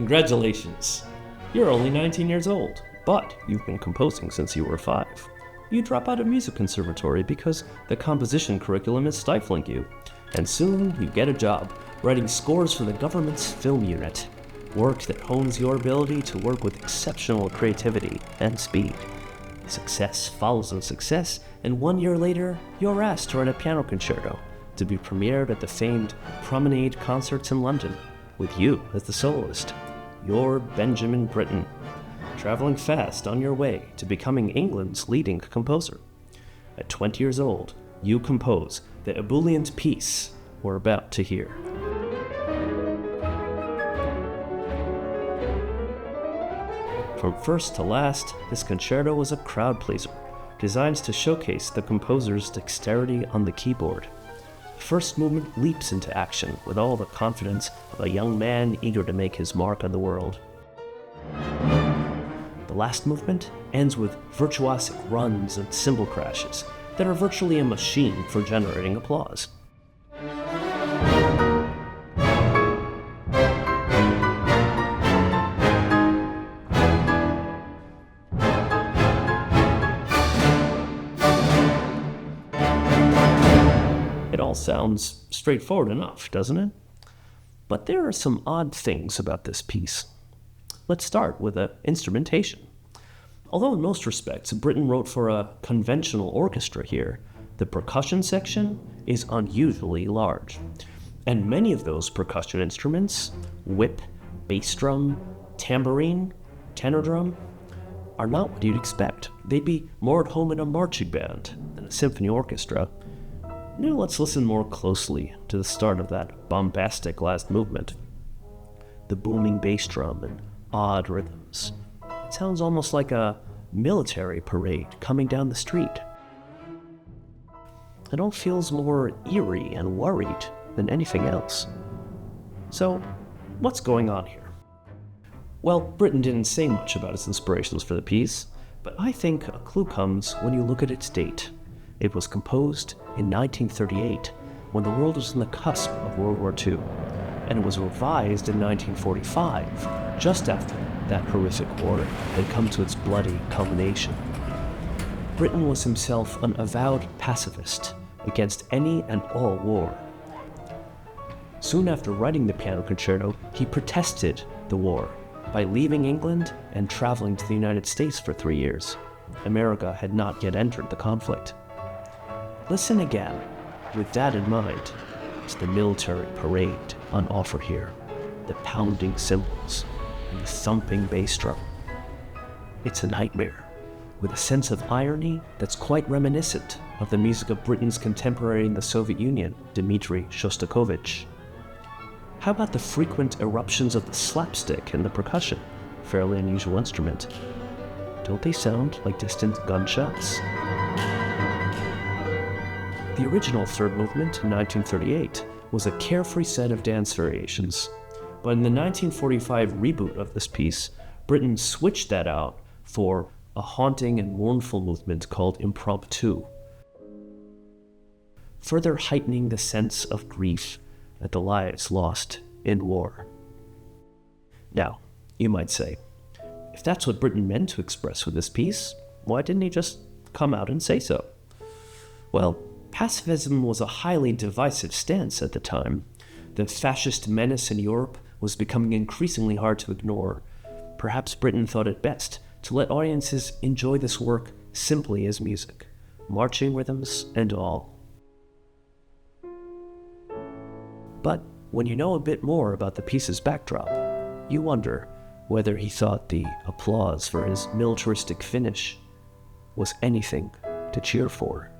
Congratulations! You're only 19 years old, but you've been composing since you were 5. You drop out of music conservatory because the composition curriculum is stifling you, and soon you get a job writing scores for the government's film unit, work that hones your ability to work with exceptional creativity and speed. Success follows on success, and 1 year later, you're asked to write a piano concerto to be premiered at the famed Promenade Concerts in London, with you as the soloist. You're Benjamin Britten, traveling fast on your way to becoming England's leading composer. At 20 years old, you compose the ebullient piece we're about to hear. From first to last, this concerto was a crowd pleaser, designed to showcase the composer's dexterity on the keyboard. The first movement leaps into action with all the confidence of a young man eager to make his mark on the world. The last movement ends with virtuosic runs and cymbal crashes that are virtually a machine for generating applause. It all sounds straightforward enough, doesn't it? But there are some odd things about this piece. Let's start with the instrumentation. Although in most respects Britten wrote for a conventional orchestra here, the percussion section is unusually large. And many of those percussion instruments, whip, bass drum, tambourine, tenor drum, are not what you'd expect. They'd be more at home in a marching band than a symphony orchestra. Now let's listen more closely to the start of that bombastic last movement. The booming bass drum and odd rhythms. It sounds almost like a military parade coming down the street. It all feels more eerie and worried than anything else. So, what's going on here? Well, Britten didn't say much about his inspirations for the piece, but I think a clue comes when you look at its date. It was composed in 1938, when the world was on the cusp of World War II, and it was revised in 1945, just after that horrific war had come to its bloody culmination. Britten was himself an avowed pacifist against any and all war. Soon after writing the piano concerto, he protested the war by leaving England and traveling to the United States for 3 years. America had not yet entered the conflict. Listen again, with that in mind, to the military parade on offer here, the pounding cymbals and the thumping bass drum. It's a nightmare, with a sense of irony that's quite reminiscent of the music of Britten's contemporary in the Soviet Union, Dmitri Shostakovich. How about the frequent eruptions of the slapstick in the percussion, fairly unusual instrument? Don't they sound like distant gunshots? The original third movement in 1938 was a carefree set of dance variations, but in the 1945 reboot of this piece, Britten switched that out for a haunting and mournful movement called impromptu, further heightening the sense of grief at the lives lost in war. Now, you might say, if that's what Britten meant to express with this piece, why didn't he just come out and say so? Well, pacifism was a highly divisive stance at the time. The fascist menace in Europe was becoming increasingly hard to ignore. Perhaps Britten thought it best to let audiences enjoy this work simply as music, marching rhythms and all. But when you know a bit more about the piece's backdrop, you wonder whether he thought the applause for his militaristic finish was anything to cheer for.